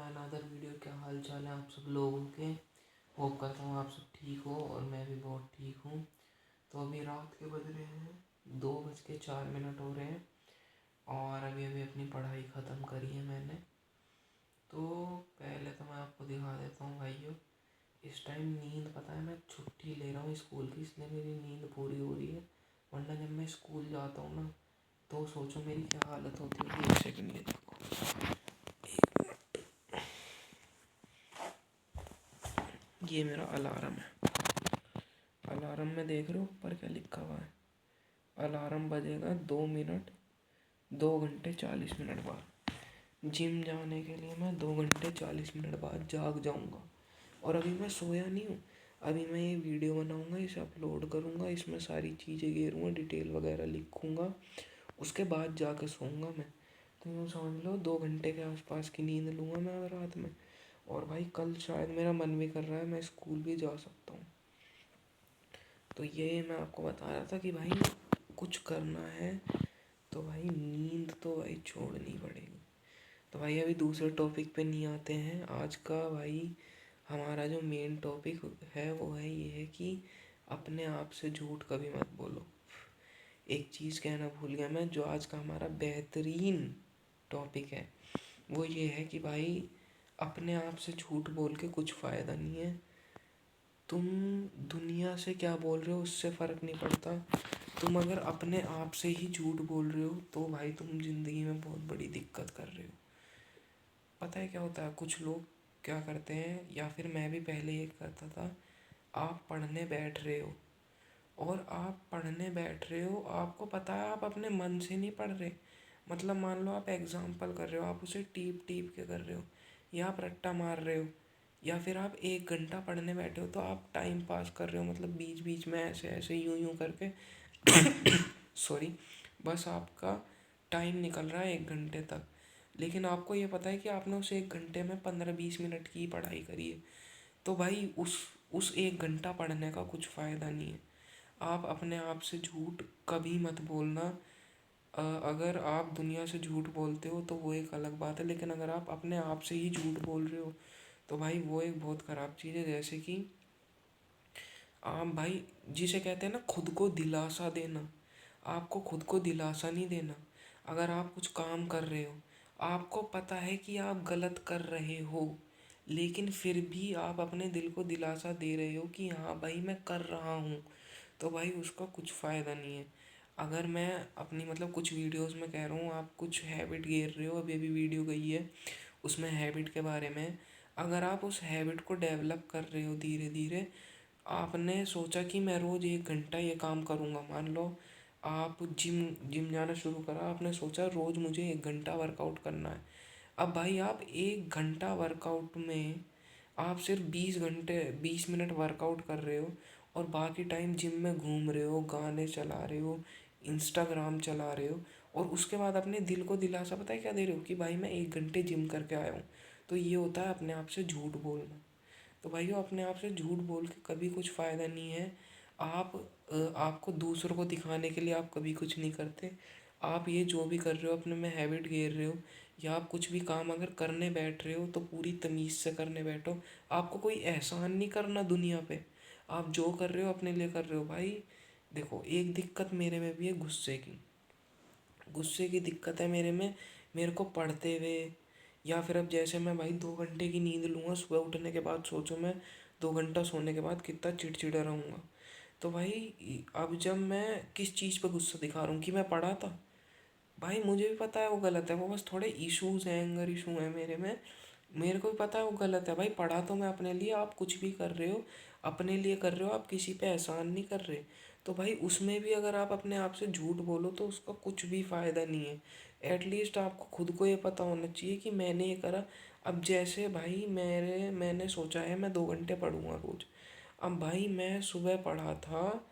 Another video. क्या हाल चाल है आप सब लोगों के। होप करता हूँ आप सब ठीक हो और मैं भी बहुत ठीक हूँ। तो अभी रात के बज रहे हैं 2:04 हो रहे हैं और अभी अभी अपनी पढ़ाई ख़त्म करी है मैंने। तो पहले तो मैं आपको दिखा देता हूँ भाइयों, इस टाइम नींद, पता है मैं छुट्टी ले रहा हूँ स्कूल की, इसलिए मेरी नींद पूरी हो रही है। वरना जब मैं स्कूल जाता हूँ ना तो सोचो मेरी क्या हालत होती है। एक सेकंड, ये देखो, ये मेरा अलार्म है। अलार्म में देख रहे हो ऊपर क्या लिखा हुआ है। अलार्म बजेगा 2 घंटे 40 मिनट बाद। जिम जाने के लिए मैं 2 घंटे 40 मिनट बाद जाग जाऊंगा। और अभी मैं सोया नहीं हूँ। अभी मैं ये वीडियो बनाऊंगा, इसे अपलोड करूंगा, इसमें सारी चीज़ें गेरूँगा, डिटेल वगैरह लिखूंगा, उसके बाद जाके सोऊंगा मैं। तो यूँ समझ लो 2 घंटे के आसपास की नींद लूँगा मैं रात में। और भाई कल शायद मेरा मन भी कर रहा है मैं स्कूल भी जा सकता हूँ। तो ये मैं आपको बता रहा था कि भाई कुछ करना है तो भाई नींद तो भाई छोड़नी पड़ेगी। तो भाई अभी दूसरे टॉपिक पे नहीं आते हैं। आज का भाई हमारा जो मेन टॉपिक है वो है ये है कि अपने आप से झूठ कभी मत बोलो। एक चीज़ कहना भूल गया मैं, जो आज का हमारा बेहतरीन टॉपिक है वो ये है कि भाई अपने आप से झूठ बोल के कुछ फ़ायदा नहीं है। तुम दुनिया से क्या बोल रहे हो उससे फ़र्क नहीं पड़ता। तुम अगर अपने आप से ही झूठ बोल रहे हो तो भाई तुम ज़िंदगी में बहुत बड़ी दिक्कत कर रहे हो। पता है क्या होता है, कुछ लोग क्या करते हैं, या फिर मैं भी पहले ये करता था। आप पढ़ने बैठ रहे हो और आप पढ़ने बैठ रहे हो, आपको पता है आप अपने मन से नहीं पढ़ रहे। मतलब मान लो आप एग्ज़ाम्पल कर रहे हो, आप उसे टीप टीप के कर रहे हो, या आप रट्टा मार रहे हो, या फिर आप 1 घंटा पढ़ने बैठे हो तो आप टाइम पास कर रहे हो, मतलब बीच बीच में ऐसे ऐसे यूं यूं करके सॉरी, बस आपका टाइम निकल रहा है 1 घंटे तक। लेकिन आपको ये पता है कि आपने उस 1 घंटे में 15-20 मिनट की पढ़ाई करी है। तो भाई उस 1 घंटा पढ़ने का कुछ फ़ायदा नहीं है। आप अपने आप से झूठ कभी मत बोलना। अगर आप दुनिया से झूठ बोलते हो तो वो एक अलग बात है, लेकिन अगर आप अपने आप से ही झूठ बोल रहे हो तो भाई वो एक बहुत ख़राब चीज़ है। जैसे कि आप भाई, जिसे कहते हैं ना खुद को दिलासा देना, आपको खुद को दिलासा नहीं देना। अगर आप कुछ काम कर रहे हो, आपको पता है कि आप गलत कर रहे हो, लेकिन फिर भी आप अपने दिल को दिलासा दे रहे हो कि हाँ भाई मैं कर रहा हूँ, तो भाई उसका कुछ फ़ायदा नहीं है। अगर मैं अपनी मतलब कुछ वीडियोस में कह रहा हूँ, आप कुछ हैबिट गेर रहे हो, अभी अभी वीडियो गई है उसमें हैबिट के बारे में। अगर आप उस हैबिट को डेवलप कर रहे हो धीरे धीरे, आपने सोचा कि मैं रोज़ 1 घंटा ये काम करूँगा। मान लो आप जिम जिम जाना शुरू करा, आपने सोचा रोज़ मुझे 1 घंटा वर्कआउट करना है। अब भाई आप 1 घंटा वर्कआउट में आप सिर्फ 20 मिनट वर्कआउट कर रहे हो और बाकी टाइम जिम में घूम रहे हो, गाने चला रहे हो, इंस्टाग्राम चला रहे हो, और उसके बाद अपने दिल को दिलासा पता है क्या दे रहे हो कि भाई मैं 1 घंटे जिम करके आया हूँ। तो ये होता है अपने आप से झूठ बोलना। तो भाइयों अपने आप से झूठ बोल के कभी कुछ फ़ायदा नहीं है। आप आपको दूसरों को दिखाने के लिए आप कभी कुछ नहीं करते। आप ये जो भी कर रहे हो अपने में हैबिट गेर रहे हो, या आप कुछ भी काम अगर करने बैठ रहे हो तो पूरी तमीज़ से करने बैठो। आपको कोई एहसान नहीं करना दुनिया पे। आप जो कर रहे हो अपने लिए कर रहे हो भाई। देखो एक दिक्कत मेरे में भी है, गुस्से की दिक्कत है मेरे में। मेरे को पढ़ते हुए, या फिर अब जैसे मैं भाई 2 घंटे की नींद लूँगा सुबह उठने के बाद, सोचो मैं 2 घंटा सोने के बाद कितना चिड़चिड़ा रहूँगा। तो भाई अब जब मैं किस चीज़ पर गुस्सा दिखा रहा हूँ कि मैं पढ़ा था, भाई मुझे भी पता है वो गलत है, वो बस थोड़े इश्यूज हैं, एंगर इशू है मेरे में। मेरे को भी पता है वो गलत है भाई, पढ़ा तो मैं अपने लिए, आप कुछ भी कर रहे हो अपने लिए कर रहे हो, आप किसी पे एहसान नहीं कर रहे। तो भाई उसमें भी अगर आप अपने आप से झूठ बोलो तो उसका कुछ भी फ़ायदा नहीं है। एटलीस्ट आपको खुद को ये पता होना चाहिए कि मैंने ये करा। अब जैसे भाई मैंने सोचा है मैं 2 घंटे पढ़ूंगा रोज़। अब भाई मैं सुबह पढ़ा था,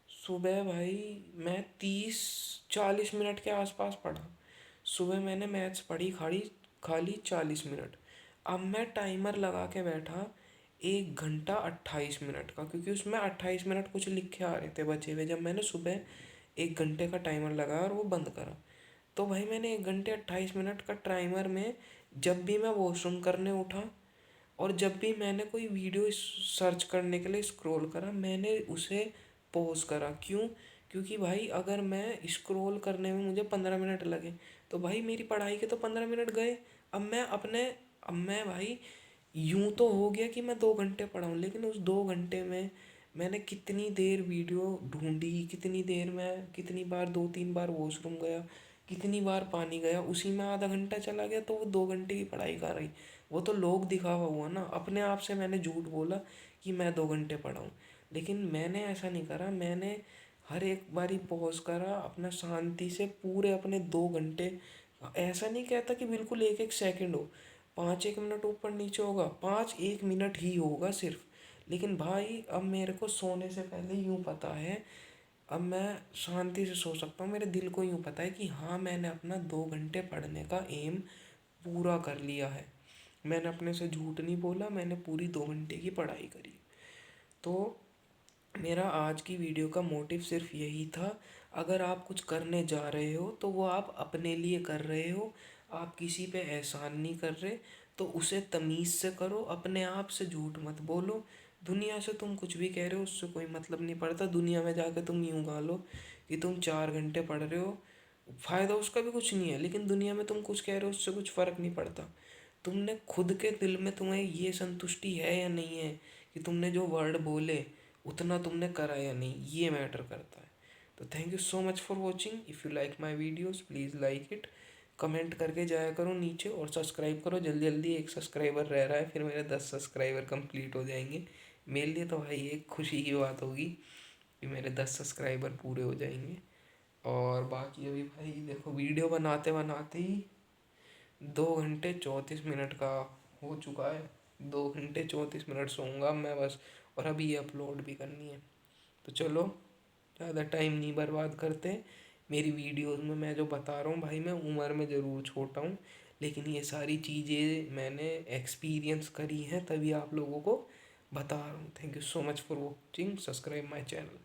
सुबह भाई मैं 30-40 मिनट के आसपास पढ़ा। सुबह मैंने मैथ्स पढ़ी खाली खाली 40 मिनट। अब मैं टाइमर लगा के बैठा 1 घंटा 28 मिनट का, क्योंकि उसमें 28 मिनट कुछ लिखे आ रहे थे बचे हुए, जब मैंने सुबह 1 घंटे का टाइमर लगाया और वो बंद करा। तो भाई मैंने 1 घंटे 28 मिनट का टाइमर में जब भी मैं वॉशरूम करने उठा और जब भी मैंने कोई वीडियो सर्च करने के लिए स्क्रॉल करा, मैंने उसे पॉज करा। क्यों? क्योंकि भाई अगर मैं स्क्रॉल करने में मुझे 15 मिनट लगे तो भाई मेरी पढ़ाई के तो 15 मिनट गए। अब मैं भाई यूं तो हो गया कि मैं 2 घंटे पढ़ा हूँ, लेकिन उस 2 घंटे में मैंने कितनी देर वीडियो ढूंढी, कितनी देर मैं कितनी बार 2-3 बार वॉशरूम गया, कितनी बार पानी गया, उसी में आधा घंटा चला गया। तो वो 2 घंटे की पढ़ाई कहाँ रही? वो तो लोग दिखावा हुआ ना। अपने आप से मैंने झूठ बोला कि मैं 2 घंटे पढ़ा हूँ, लेकिन मैंने ऐसा नहीं करा। मैंने हर एक बारी पॉज करा, अपना शांति से पूरे अपने 2 घंटे। ऐसा नहीं कहता कि बिल्कुल एक एक सेकंड हो, 5-1 मिनट ऊपर नीचे होगा, 5-1 मिनट ही होगा सिर्फ। लेकिन भाई अब मेरे को सोने से पहले यूँ पता है, अब मैं शांति से सो सकता हूँ। मेरे दिल को यूँ पता है कि हाँ, मैंने अपना 2 घंटे पढ़ने का एम पूरा कर लिया है। मैंने अपने से झूठ नहीं बोला, मैंने पूरी 2 घंटे की पढ़ाई करी। तो मेरा आज की वीडियो का मोटिव सिर्फ यही था। अगर आप कुछ करने जा रहे हो तो वो आप अपने लिए कर रहे हो, आप किसी पे एहसान नहीं कर रहे। तो उसे तमीज़ से करो, अपने आप से झूठ मत बोलो। दुनिया से तुम कुछ भी कह रहे हो उससे कोई मतलब नहीं पड़ता। दुनिया में जाके तुम यूँ गा लो कि तुम 4 घंटे पढ़ रहे हो, फ़ायदा उसका भी कुछ नहीं है, लेकिन दुनिया में तुम कुछ कह रहे हो उससे कुछ फ़र्क नहीं पड़ता। तुमने खुद के दिल में, तुम्हें ये संतुष्टि है या नहीं है कि तुमने जो वर्ड बोले उतना तुमने करा या नहीं, ये मैटर करता है। तो thank you so much for watching. If you like my videos please like it, comment करके जाया करो नीचे, और सब्सक्राइब करो जल्दी जल्दी। एक सब्सक्राइबर रह रहा है, फिर मेरे 10 सब्सक्राइबर कंप्लीट हो जाएंगे। मेरे लिए तो भाई एक खुशी की बात होगी कि मेरे 10 सब्सक्राइबर पूरे हो जाएंगे। और बाकी अभी भाई देखो, वीडियो बनाते बनाते ही 2 घंटे 34 मिनट का हो चुका है। 2 घंटे 34 मिनट सोऊंगा मैं बस, और अभी ये अपलोड भी करनी है। तो चलो, ज़्यादा टाइम नहीं बर्बाद करते। मेरी वीडियोस में मैं जो बता रहा हूँ भाई, मैं उम्र में ज़रूर छोटा हूँ, लेकिन ये सारी चीज़ें मैंने एक्सपीरियंस करी हैं, तभी आप लोगों को बता रहा हूँ। Thank you so much for watching, subscribe my channel.